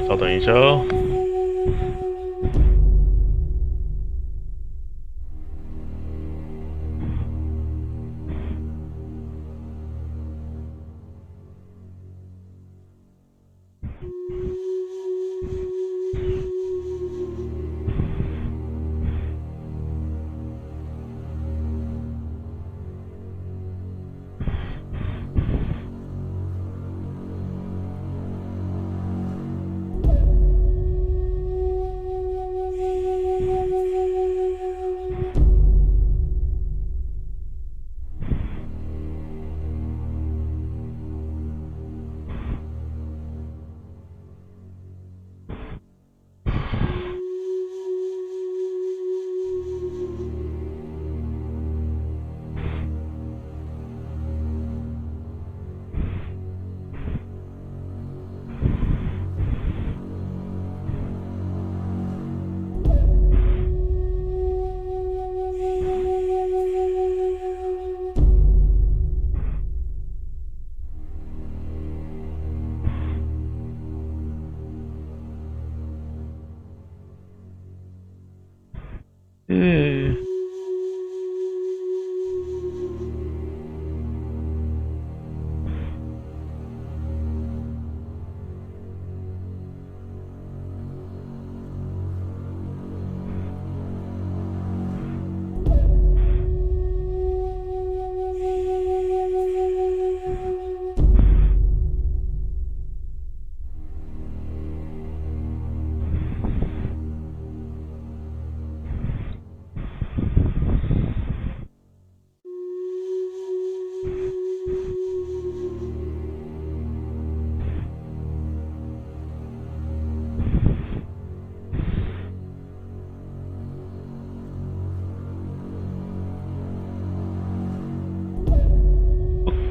稍等一下哦。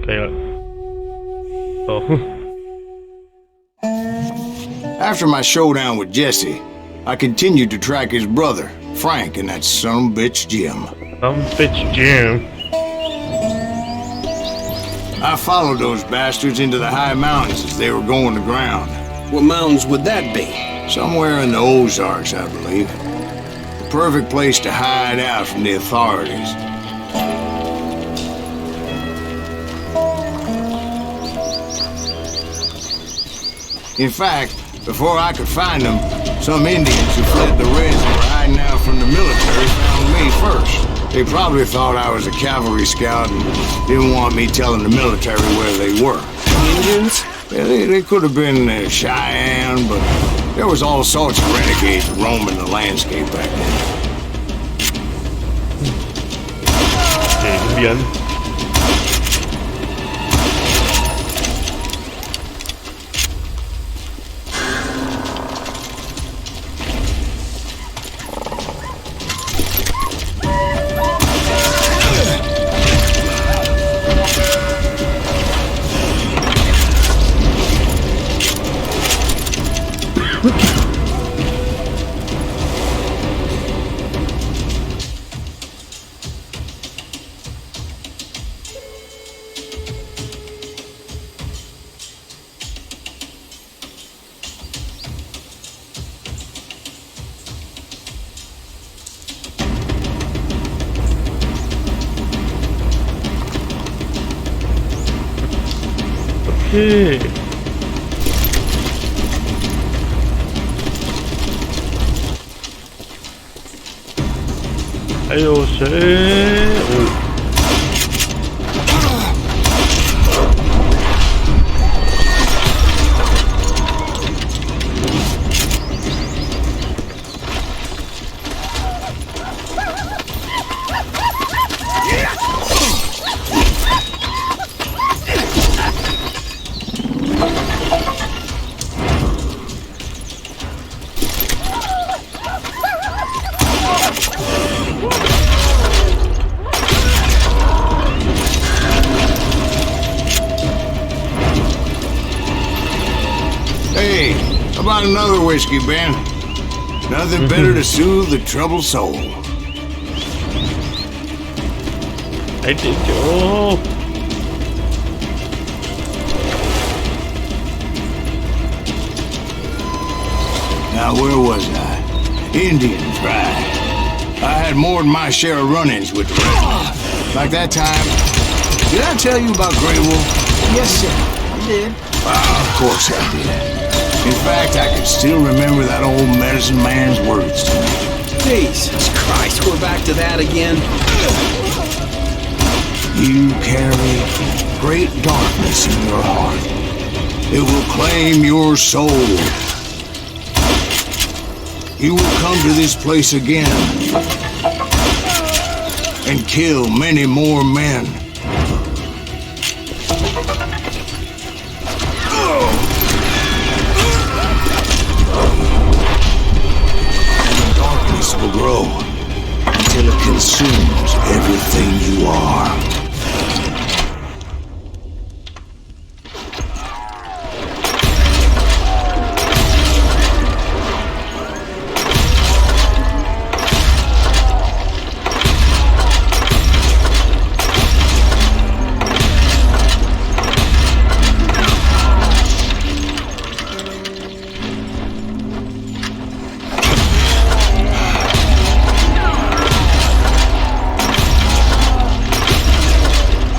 可以了。哦， After my showdown with Jesse, I continued to track his brother, Frank, and that sumbitch Jim. Bitch Jim. I followed those bastards into the high mountains as they were going to ground. What mountains would that be? Somewhere in the Ozarks, I believe. The perfect place to hide out from the authorities. In fact, before I could find them, some Indians who fled the Reds and were hiding out from the military found me first. They probably thought I was a cavalry scout and didn't want me telling the military where they were. Indians? Yeah, they could have been Cheyenne, but there was all sorts of renegades roaming the landscape back then. Bien. Okay. 还有谁？Hey, how about another whiskey, Ben? Nothing better to soothe the troubled soul. I did go. Indians, right? I had more than my share of run-ins with the regiment. Like that time. Did I tell you about Grey Wolf? Yes, sir. You did. Of course I did. In fact, I can still remember that old medicine man's words to me. Jesus Christ, we're back to that again. You carry great darkness in your heart. It will claim your soul. You will come to this place again and kill many more men. And the darkness will grow until it consumes everything you are.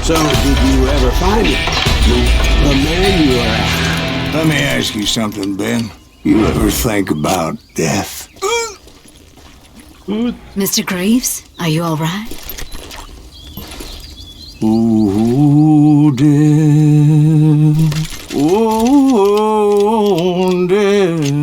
So, did you ever find it? The man you were after? Let me ask you something, Ben. You ever think about death? Mr. Greaves, are you all right? Oh, death. Oh, death.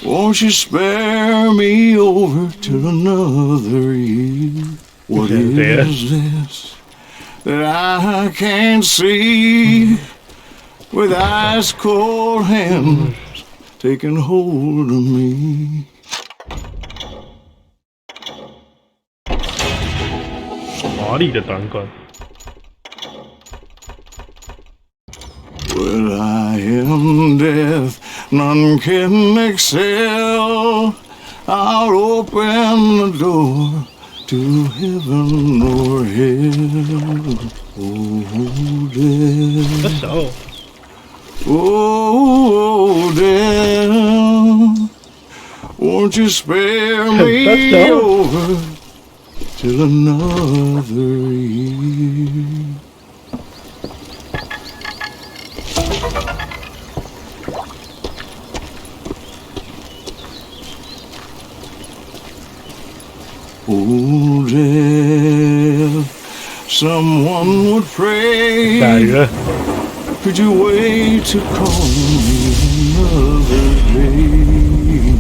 Won't you spare me over till another year? What is this that I can't see with ice cold hands taking hold of me? Well, I am death, none can excel. I'll open the door to heaven or hell. Oh, death. Oh, death. Won't you spare me over till another year? Oh, death, someone would pray. Could you wait to call me another day?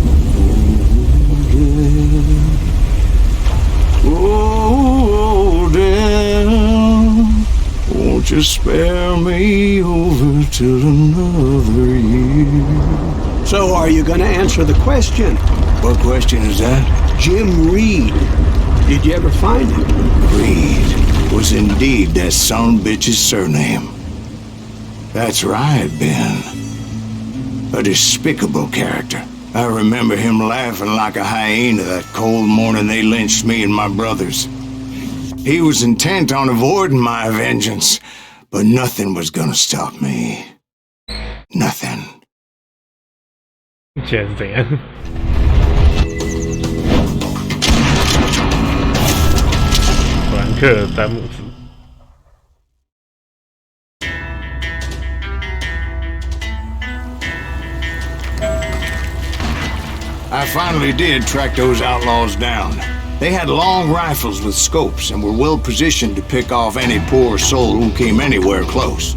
Oh, death, won't you spare me over till another year? So, are you going to answer the question? What question is that? Jim Reed. Did you ever find him? Reed was indeed that son of a bitch's surname. That's right, Ben. A despicable character. I remember him laughing like a hyena that cold morning they lynched me and my brothers. He was intent on avoiding my vengeance, but nothing was gonna stop me. Nothing. 现在是怎样？弗兰克·丹姆斯。I finally did track those outlaws down. They had long rifles with scopes and were well positioned to pick off any poor soul who came anywhere close.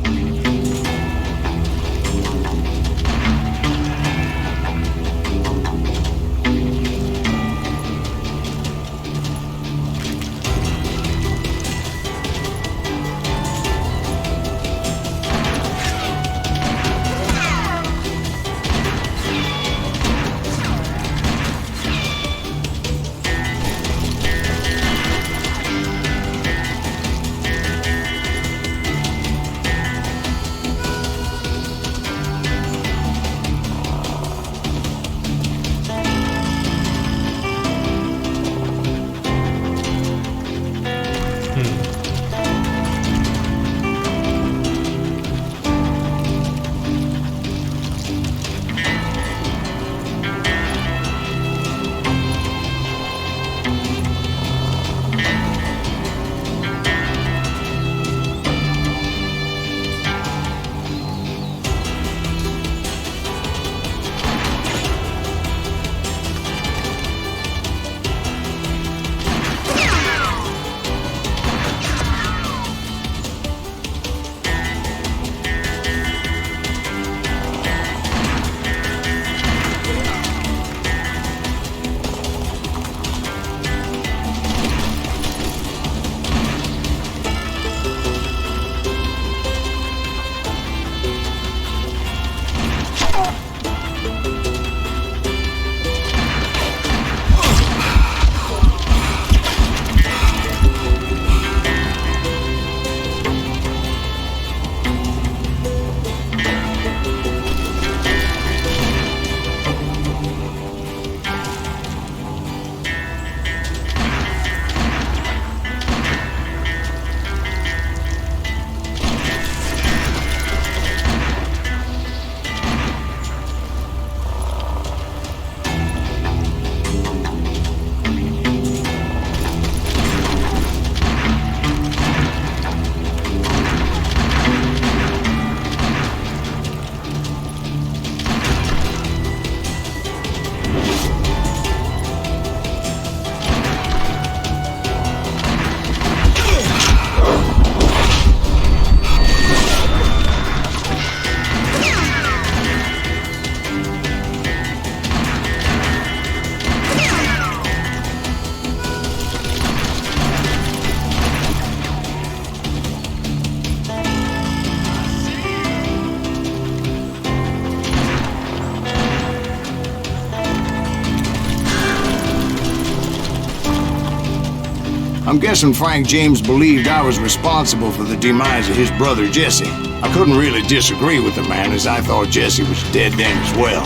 I'm guessing Frank James believed I was responsible for the demise of his brother Jesse. I couldn't really disagree with the man, as I thought Jesse was dead then as well.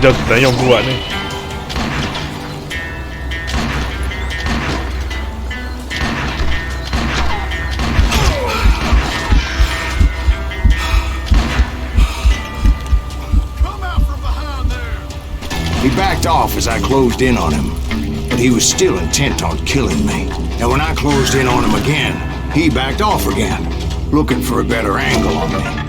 这子弹用不完呢。He backed off as I closed in on him, but he was still intent on killing me. And when I closed in on him again, he backed off again, looking for a better angle on me.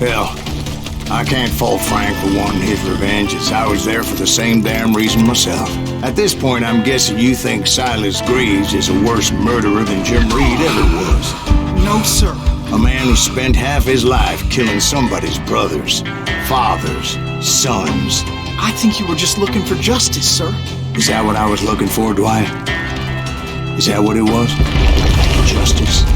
Hell, I can't fault Frank for wanting his revenge, as I was there for the same damn reason myself. At this point, I'm guessing you think Silas Greaves is a worse murderer than Jim Reed ever was. No, sir. A man who spent half his life killing somebody's brothers, fathers, sons. I think you were just looking for justice, sir. Is that what I was looking for, Dwight? Is that what it was? Justice?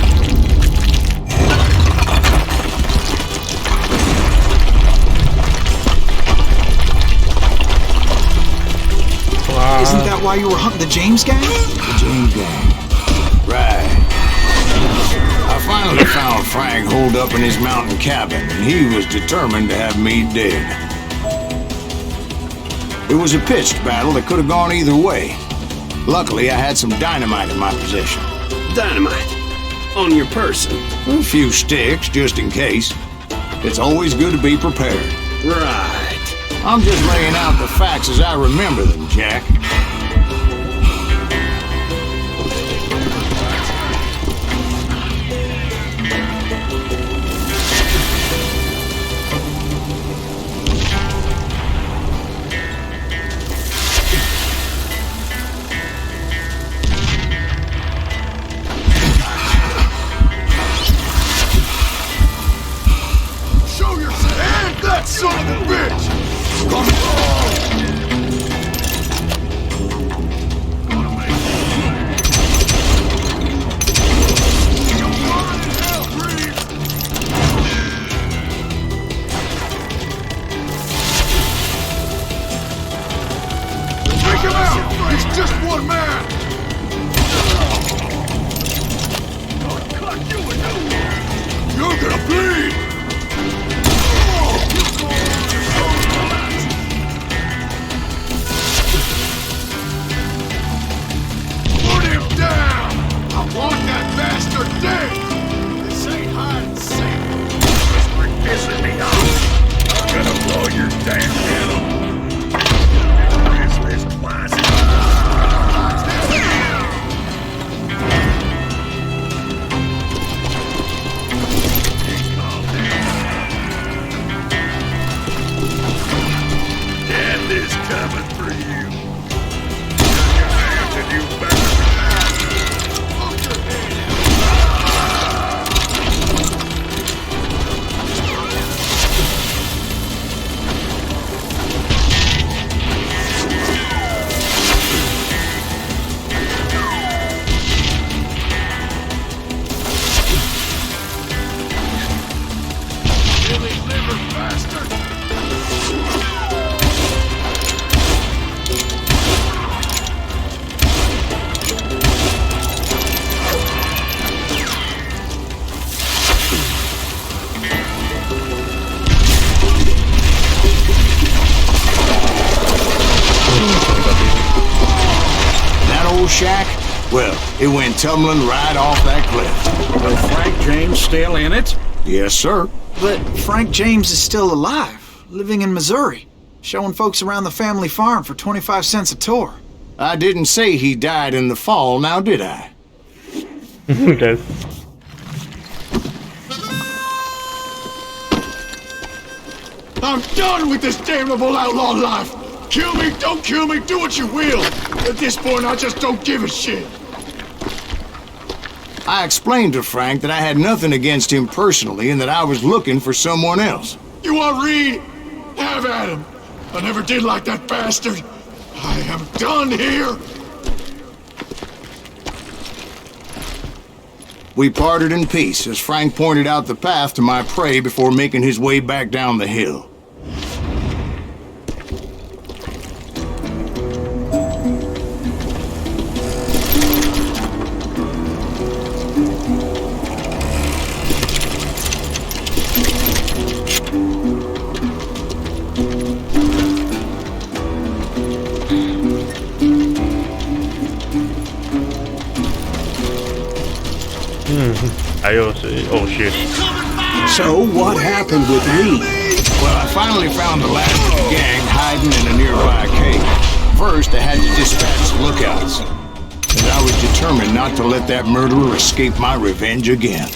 Isn't that why you were hunting the James gang? The James gang. Right. I finally found Frank holed up in his mountain cabin, and he was determined to have me dead. It was a pitched battle that could have gone either way. Luckily, I had some dynamite in my possession. Dynamite? On your person? A few sticks, just in case. It's always good to be prepared. Right. I'm just laying out the facts as I remember them, Jack. Show yourself! And that son of a bitch! Come on! Take him out! He's just one man! You're gonna bleed! Put him down! I want that bastard dead! This ain't hide and seek. You're pissing me off. I'm gonna blow your damn head off. This twice. shack, well, it went tumbling right off that cliff. Was Frank James still in it? Yes, sir. But Frank James is still alive, living in Missouri, showing folks around the family farm for 25 cents a tour. I didn't say he died in the fall, now did I? Okay. I'm done with this damnable outlaw life! Kill me, don't kill me, do what you will! At this point, I just don't give a shit. I explained to Frank that I had nothing against him personally and that I was looking for someone else. You want Reed? Have at him. I never did like that bastard. I am done here. We parted in peace as Frank pointed out the path to my prey before making his way back down the hill. I also, oh shit. So what happened with Reed? Well, I finally found the last of the gang hiding in a nearby cave. First, I had to dispatch lookouts, and I was determined not to let that murderer escape my revenge again.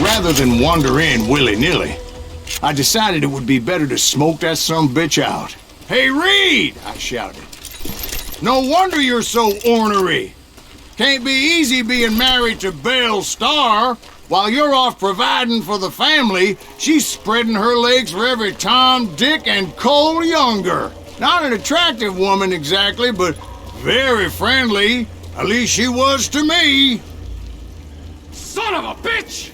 Rather than wander in willy-nilly, I decided it would be better to smoke that sumbitch out. "Hey, Reed!" I shouted. "No wonder you're so ornery. Can't be easy being married to Belle Starr. While you're off providing for the family, she's spreading her legs for every Tom, Dick, and Cole Younger. Not an attractive woman exactly, but very friendly. At least she was to me." Son of a bitch!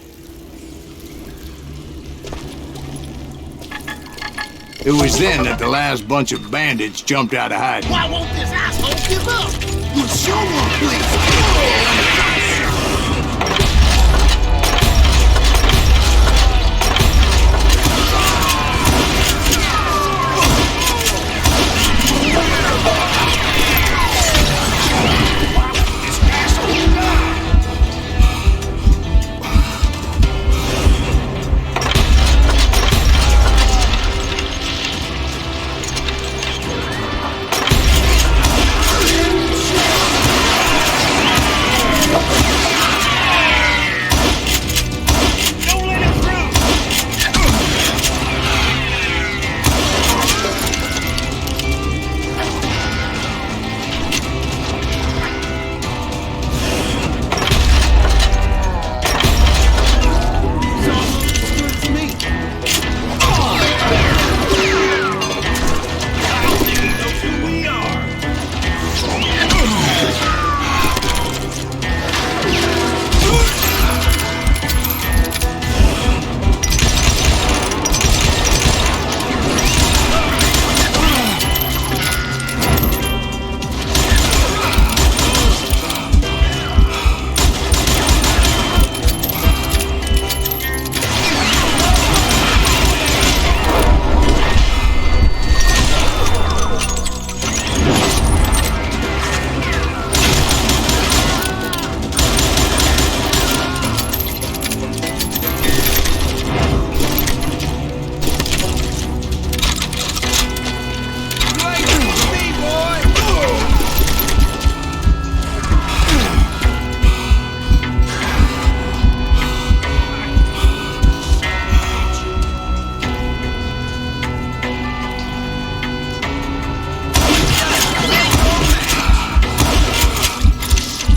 It was then that the last bunch of bandits jumped out of hiding. Why won't this asshole give up? You sure won't, please.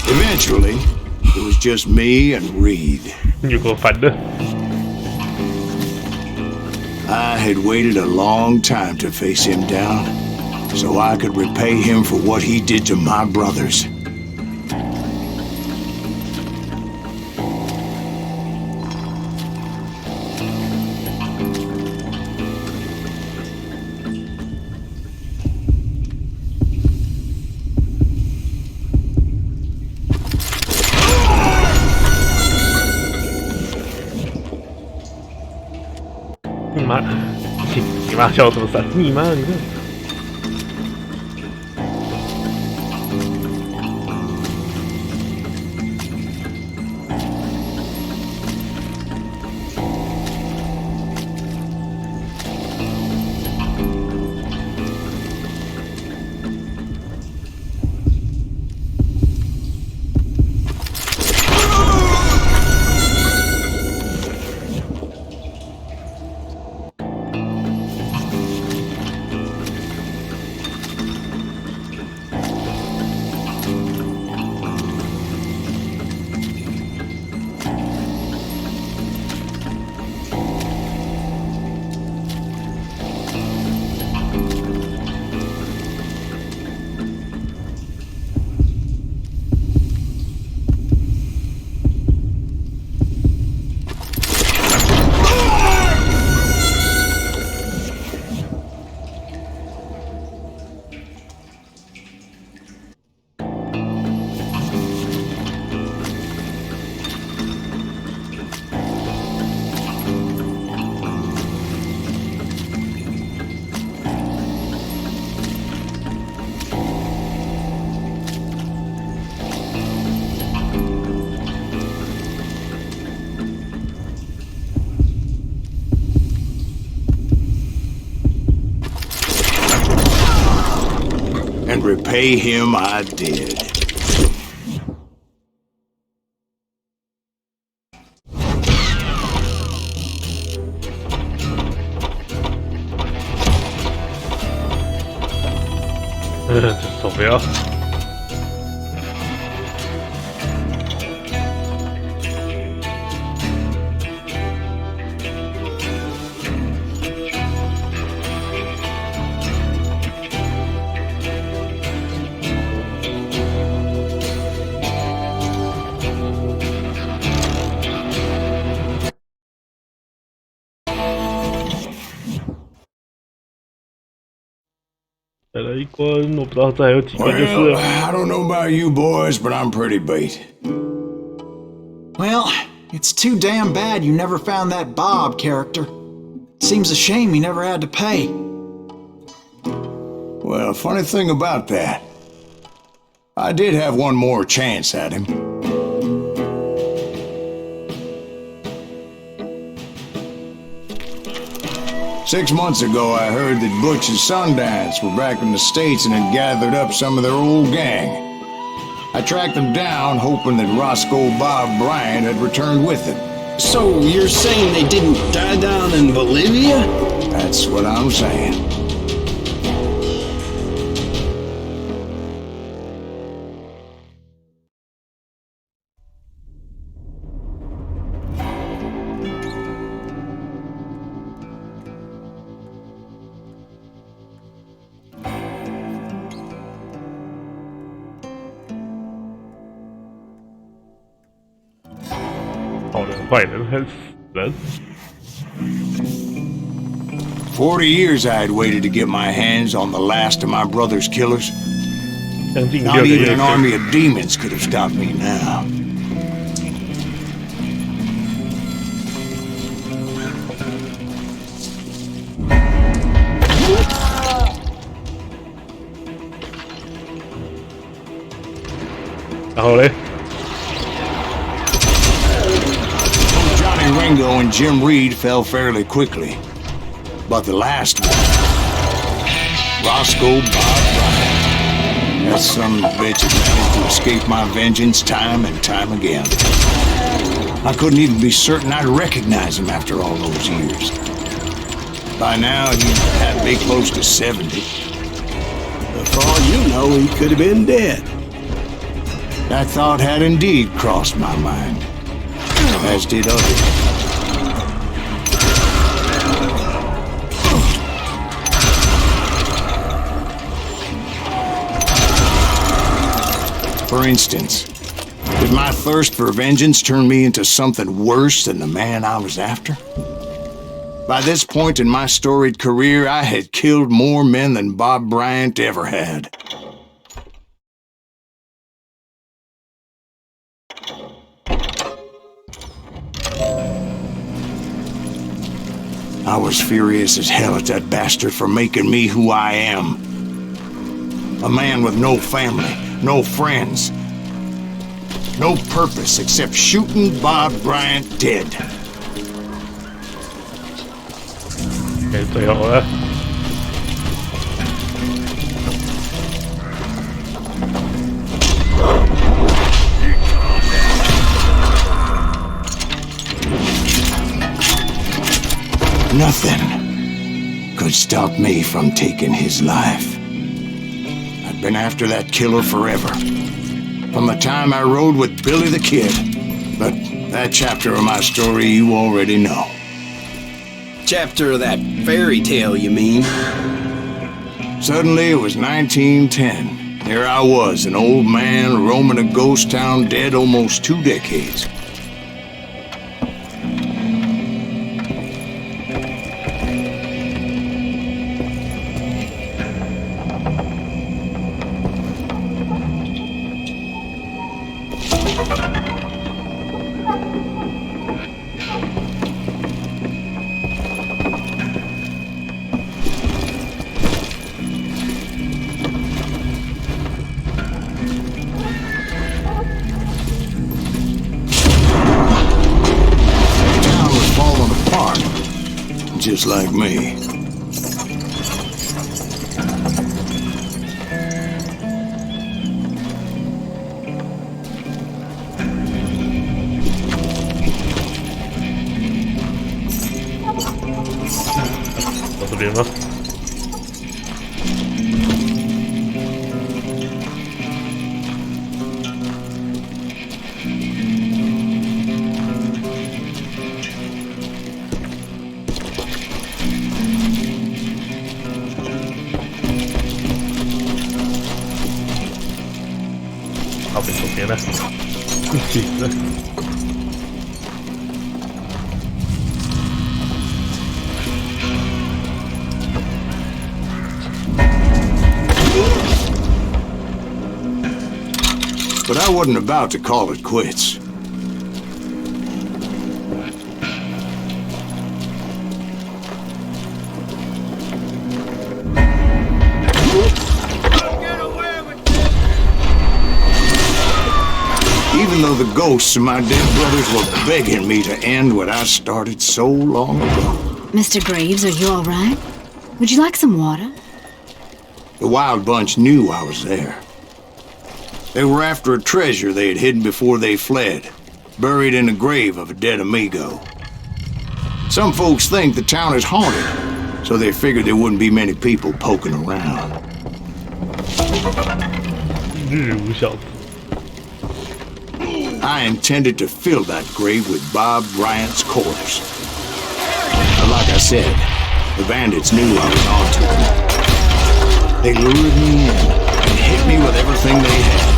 Eventually, it was just me and Reed. You go find her. I had waited a long time to face him down, so I could repay him for what he did to my brothers. 妈，你妈笑这么惨，你妈，你看。And repay him I did. 手标。再来一关，我不知道再有几关就是了。 Well, I don't know about you boys, but I'm pretty bait. Well, it's too damn bad you never found that Bob character. Seems a shame he never had to pay. Well, funny thing about that, I did have one more chance at him. Six months ago, I heard that Butch and Sundance were back in the States and had gathered up some of their old gang. I tracked them down, hoping that Roscoe Bob Bryant had returned with them. So you're saying they didn't die down in Bolivia? That's what I'm saying. Run. 40 years I had waited to get my hands on the last of my brother's killers. 将近 Not 6个 even 月 an army of demons could have stopped me now. Johnny Ringo and Jim Reed fell fairly quickly. But the last one, Roscoe Bob Bryant, that son of a bitch had managed to escape my vengeance time and time again. I couldn't even be certain I'd recognize him after all those years. By now, he had to be close to 70. For all you know, he could have been dead. That thought had indeed crossed my mind, as did others. For instance, did my thirst for vengeance turn me into something worse than the man I was after? By this point in my storied career, I had killed more men than Bob Bryant ever had. I was furious as hell at that bastard for making me who I am. A man with no family, no friends, no purpose except shooting Bob Bryant dead. 最后了。Nothing could stop me from taking his life. I've been after that killer forever. From the time I rode with Billy the Kid. But that chapter of my story you already know. Chapter of that fairy tale, you mean? Suddenly it was 1910. Here I was, an old man roaming a ghost town dead almost 2 decades. Just like me. ¿Estás viendo? But I wasn't about to call it quits. Even though the ghosts of my dead brothers were begging me to end what I started so long ago. Mr. Graves, are you all right? Would you like some water? The Wild Bunch knew I was there. They were after a treasure they had hidden before they fled, buried in the grave of a dead amigo. Some folks think the town is haunted, so they figured there wouldn't be many people poking around. I intended to fill that grave with Bob Bryant's corpse. But like I said, the bandits knew I was onto them. They lured me in and hit me with everything they had.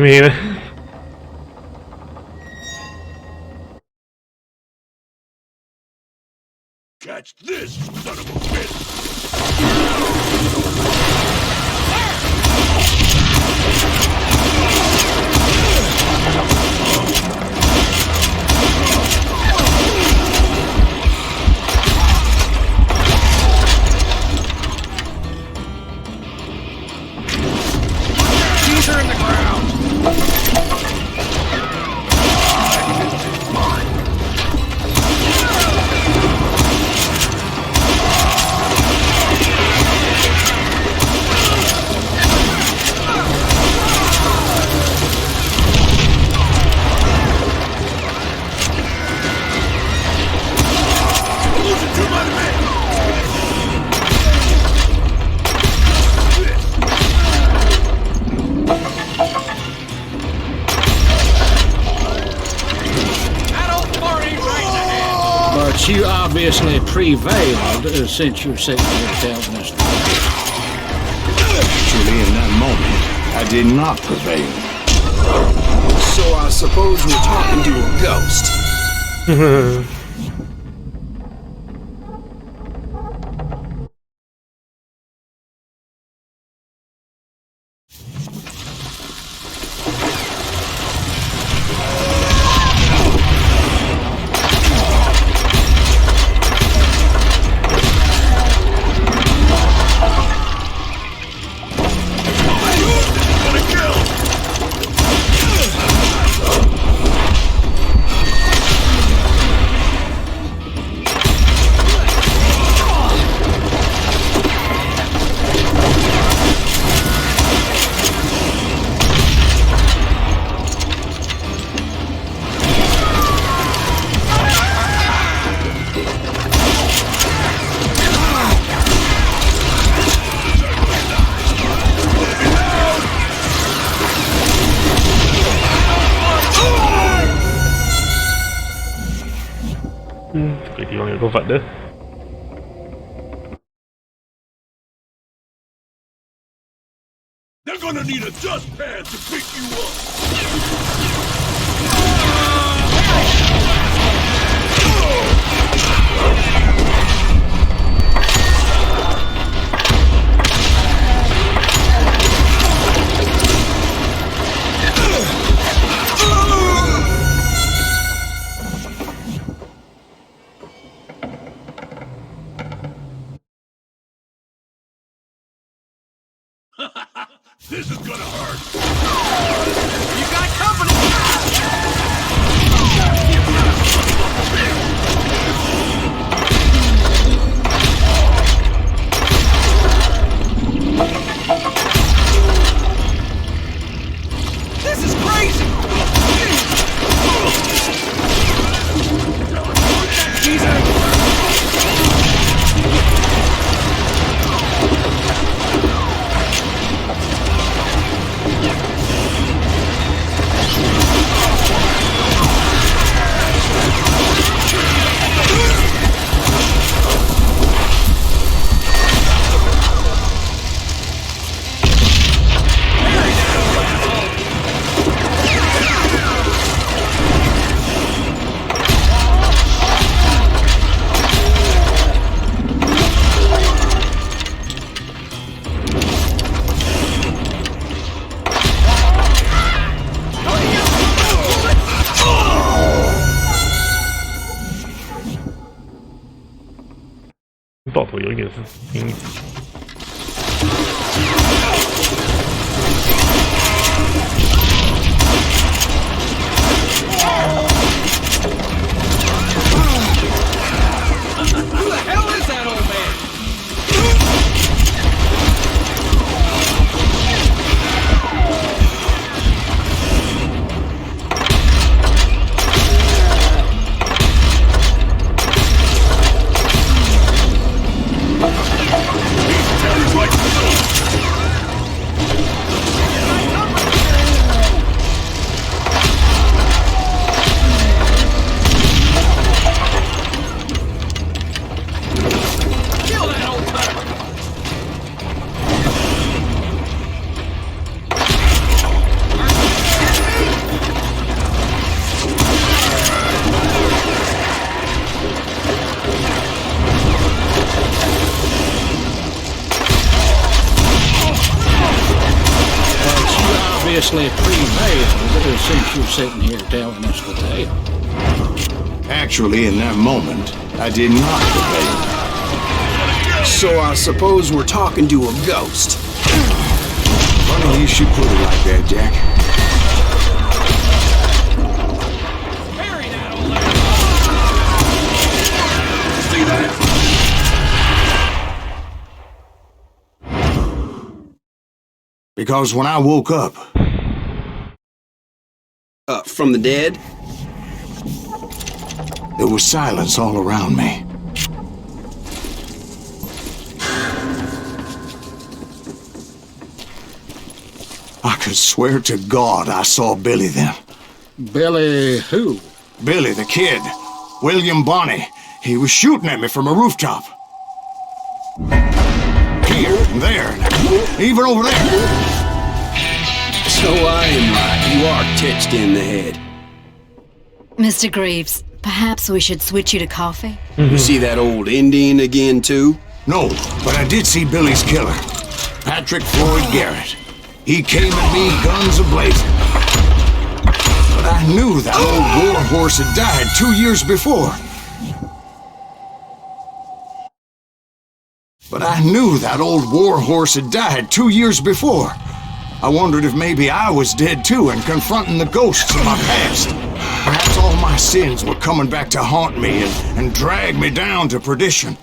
Man. Catch this, son of a bitch! But you obviously prevailed since you're sitting here telling us. Actually, in that moment, I did not prevail. So I suppose we're talking to a ghost. They're gonna need a dustpan to pick you up. This is gonna hurt. You got company. This is crazy!爆头有一点是阴影。Who the hell is that old man? Obviously prevailed since you're sitting here telling us the tale. Actually, in that moment, I did not prevail. So I suppose we're talking to a ghost. Funny you should put it like that, Jack. Bury that old man. See that? Because when I woke up, From the dead? there was silence all around me. I could swear to God I saw Billy then. Billy who? Billy the kid. William Bonney. He was shooting at me from a rooftop. Here, and there, even over there. So I am right. You are touched in the head. Mr. Greaves, perhaps we should switch you to coffee? You see that old Indian again, too? No, but I did see Billy's killer, Patrick Floyd Garrett. He came at me guns a-blazing. But I knew that old war horse had died 2 years before. I wondered if maybe I was dead too and confronting the ghosts of my past. Perhaps all my sins were coming back to haunt me and drag me down to perdition.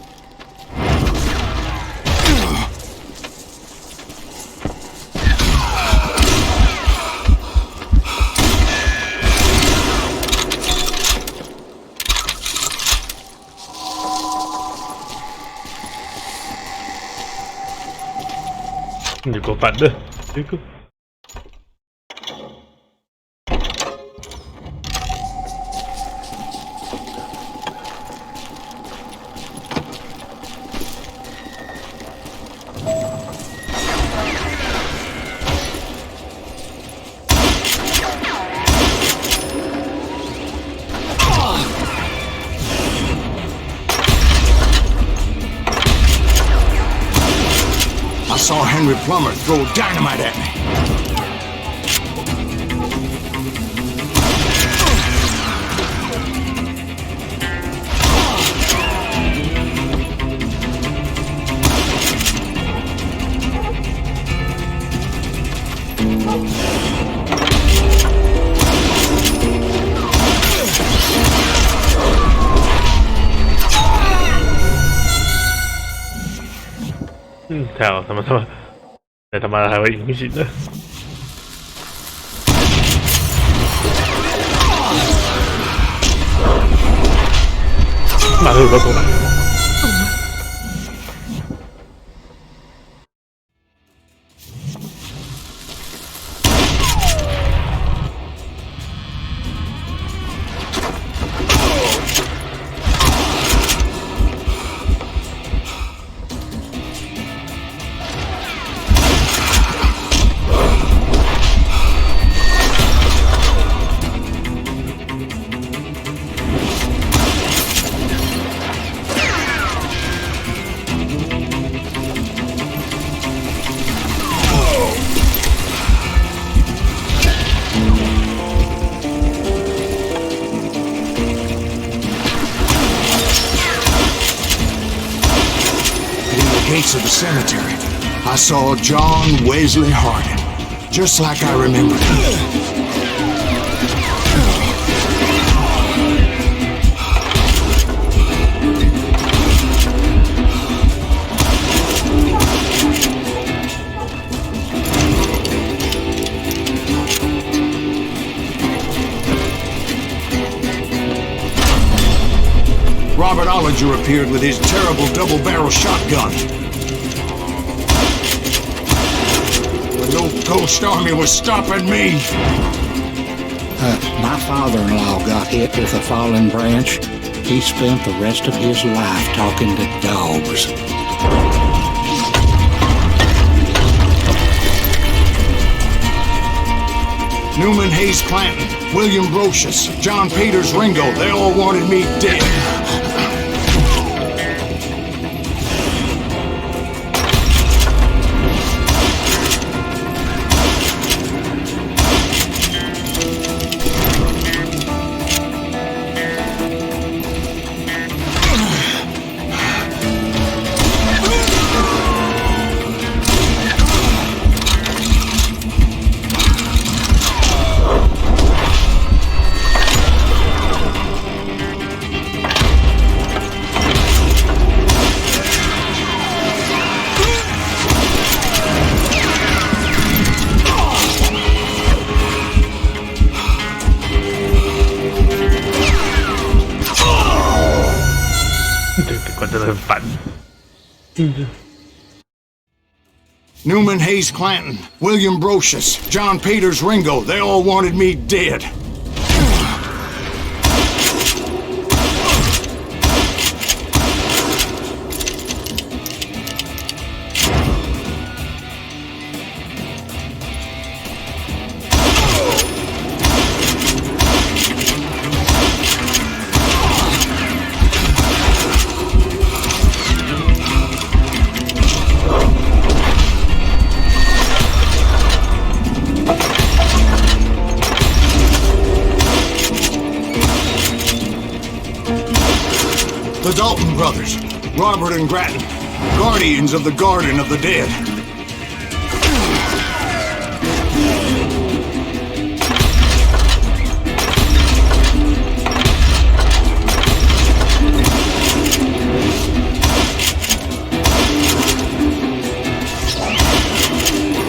Nhiều có phản nữa. I saw Henry Plummer throw dynamite at me. Thảo他妈还会隐形的。马上有个过来。Of the cemetery, I saw John Wesley Hardin, just like I remembered him. Robert Ollinger appeared with his terrible double-barrel shotgun. No ghost army was stopping me. My father-in-law got hit with a fallen branch. He spent the rest of his life talking to dogs. Newman Hayes Clanton, William Brocious, John Peters Ringo, they all wanted me dead. Newman Hayes Clanton, William Brocious, John Peters Ringo, they all wanted me dead. The Dalton brothers, Robert and Grattan, guardians of the Garden of the Dead.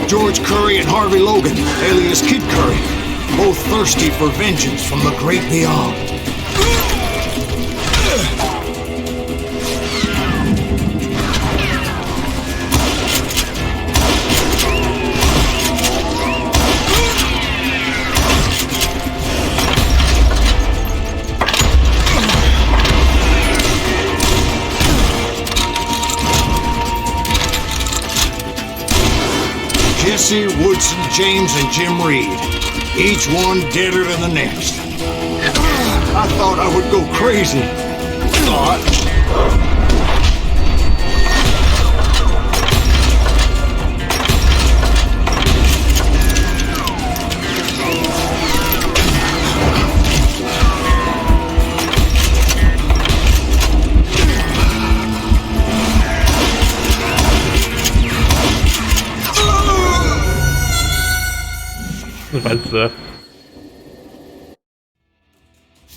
George Curry and Harvey Logan, alias Kid Curry, both thirsty for vengeance from the great beyond. Jesse, Woodson, James, and Jim Reed. Each one deader than the next. I thought I would go crazy.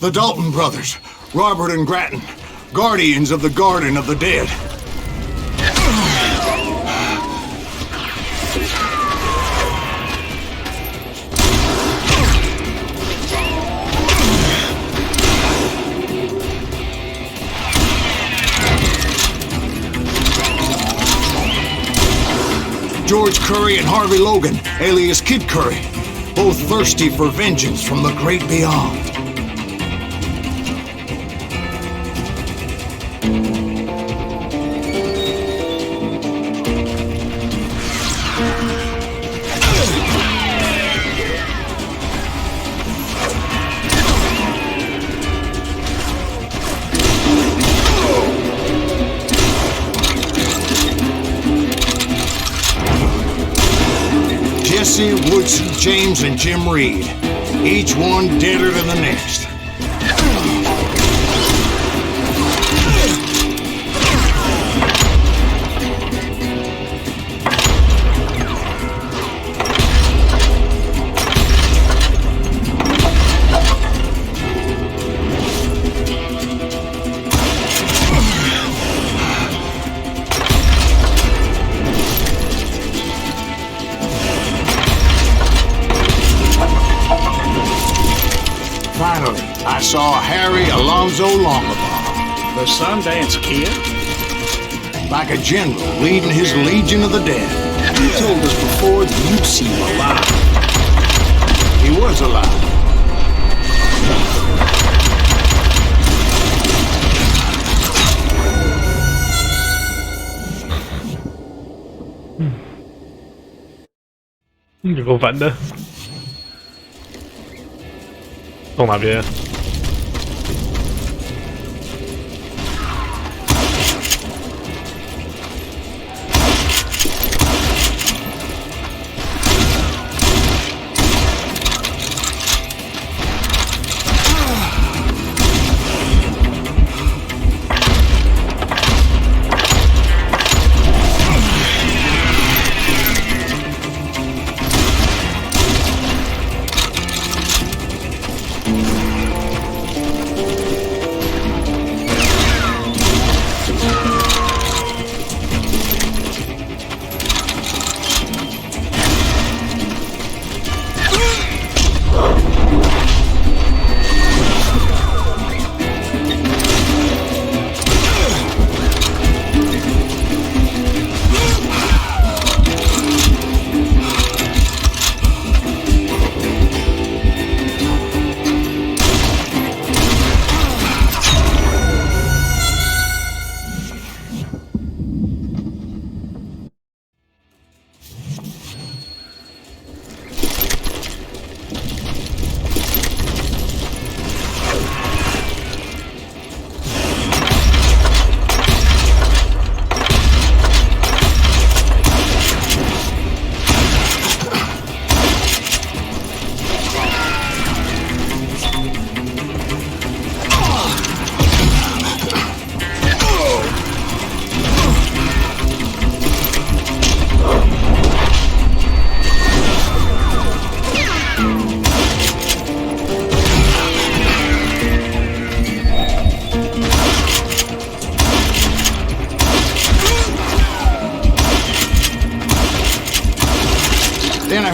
The Dalton brothers, Robert and Grattan, guardians of the Garden of the Dead. George Curry and Harvey Logan, alias Kid Curry, both thirsty for vengeance from the great beyond. Jesse, Woodson, James, and Jim Reed. Each one deader than the next. Finally, I saw Harry Alonzo Longabaugh. The Sundance Kid? Like a general leading his legion of the dead. You told us before that you'd see him alive. He was alive. Hmm. 有够烦的。动哪边？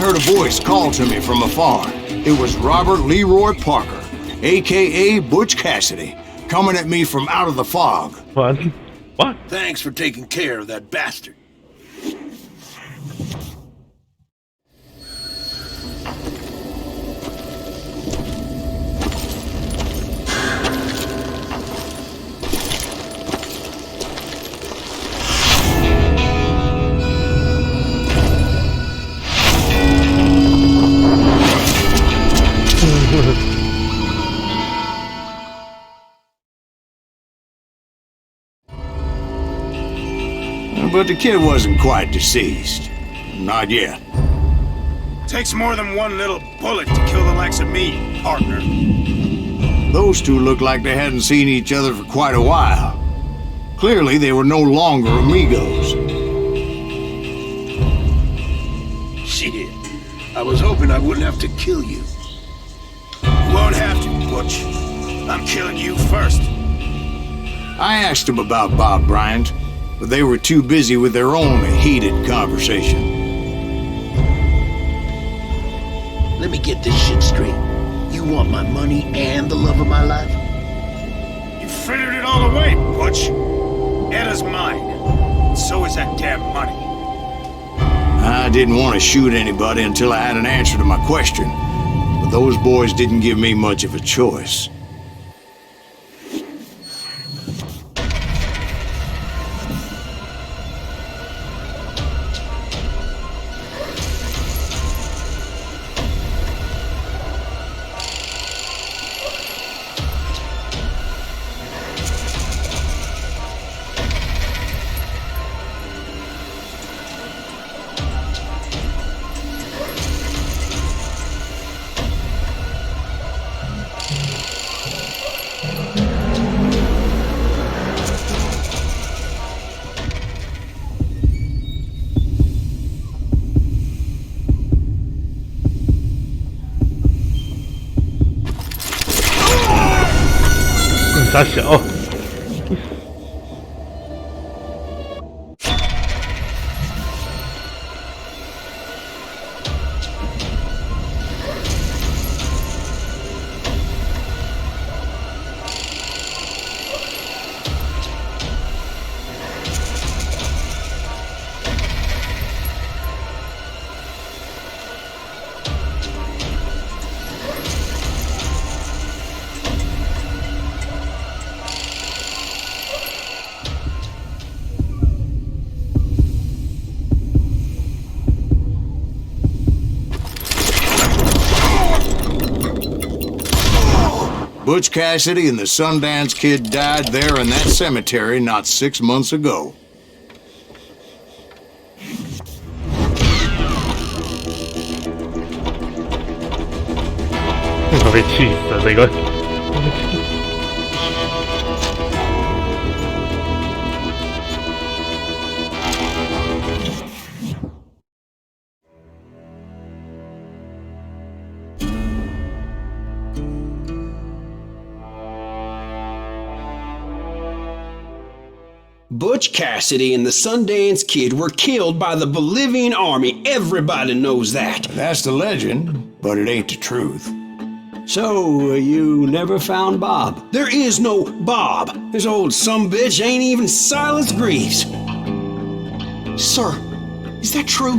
heard a voice call to me from afar. It was Robert Leroy Parker, a.k.a. Butch Cassidy, coming at me from out of the fog. What? What? Thanks for taking care of that bastard. But the kid wasn't quite deceased. Not yet. Takes more than one little bullet to kill the likes of me, partner. Those two looked like they hadn't seen each other for quite a while. Clearly, they were no longer amigos. Shit. I was hoping I wouldn't have to kill you. You won't have to, Butch. I'm killing you first. I asked them about Bob Bryant, but they were too busy with their own heated conversation. Let me get this shit straight. You want my money and the love of my life? You frittered it all away, Butch. Etta's mine. And so is that damn money. I didn't want to shoot anybody until I had an answer to my question, but those boys didn't give me much of a choice.傻小。Butch Cassidy and the Sundance Kid died there in that cemetery not 6 months ago.我被气死了，这个。Butch Cassidy and the Sundance Kid were killed by the Bolivian army. Everybody knows that. That's the legend, but it ain't the truth. So, you never found Bob? There is no Bob. This old sumbitch ain't even Silas Greaves. Sir, is that true?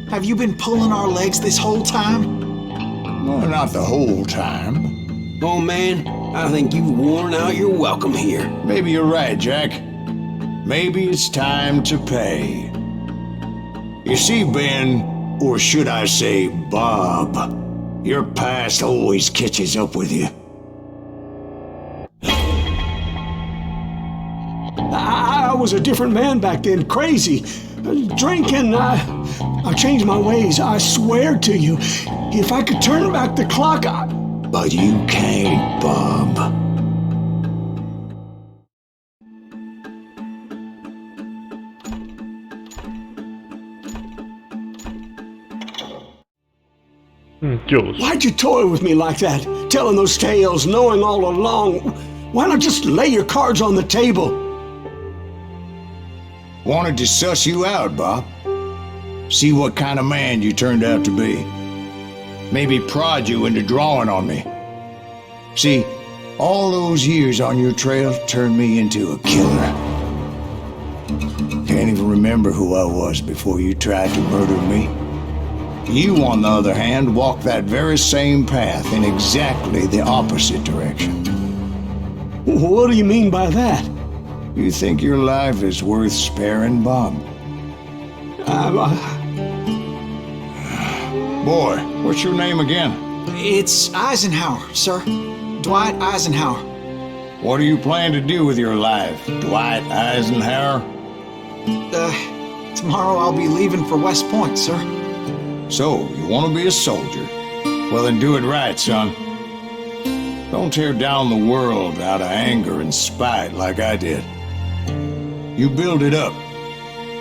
Have you been pulling our legs this whole time? Well, not the whole time. Oh man, I think you've worn out your welcome here. Maybe you're right, Jack. Maybe it's time to pay. You see, Ben, or should I say Bob, your past always catches up with you. I was a different man back then, crazy. Drinking, I changed my ways, I swear to you. If I could turn back the clock, But you can't, Bob. Why'd you toy with me like that? Telling those tales, knowing all along. Why not just lay your cards on the table? Wanted to suss you out, Bob. See what kind of man you turned out to be. Maybe prod you into drawing on me. See, all those years on your trail turned me into a killer. Can't even remember who I was before you tried to murder me. You, on the other hand, walked that very same path in exactly the opposite direction. What do you mean by that? You think your life is worth sparing, Bob? Boy, what's your name again? It's Eisenhower, sir. Dwight Eisenhower. What do you plan to do with your life, Dwight Eisenhower? Tomorrow I'll be leaving for West Point, sir. So, you want to be a soldier? Well, then do it right, son. Don't tear down the world out of anger and spite like I did. You build it up.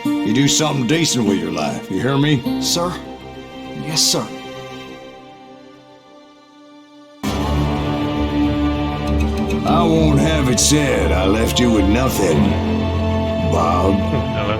You do something decent with your life, you hear me? Sir? Yes, sir. I won't have it said I left you with nothing, Bob. Hello.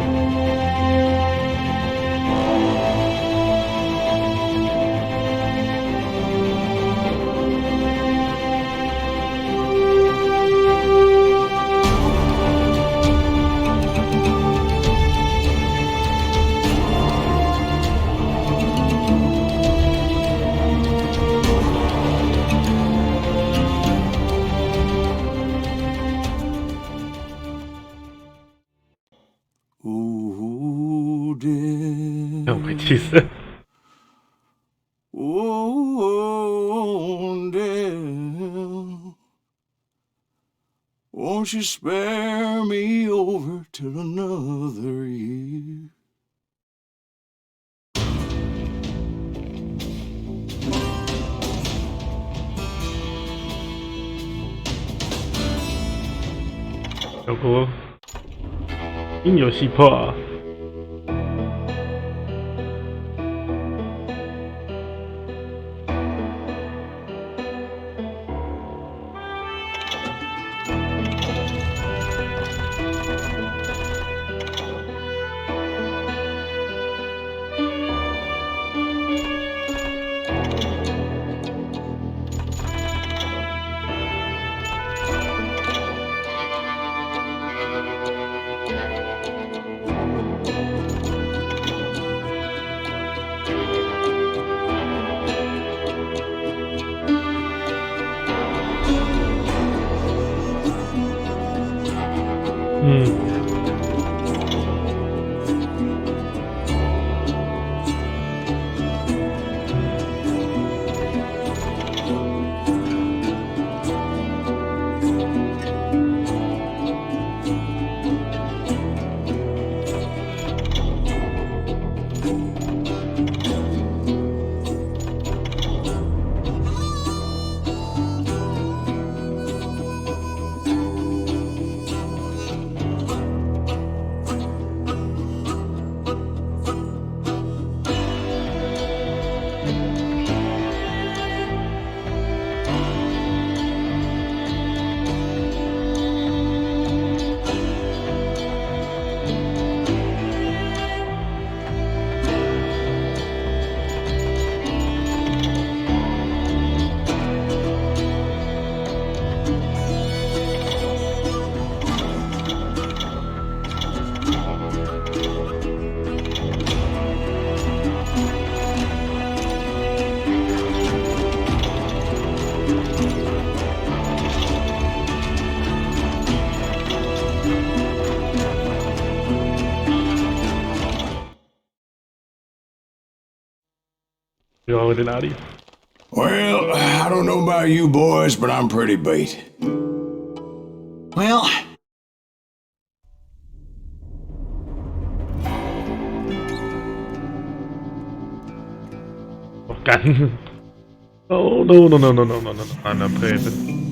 Ooh, dear. 让我气死。 Oh, dear. Won't you spare me over till another year?老婆，应有戏破啊！要在哪里？ Well, I don't know about you boys, but I'm pretty beat. Well, Oh,干！Oh no no no no no no no no! I'm not present.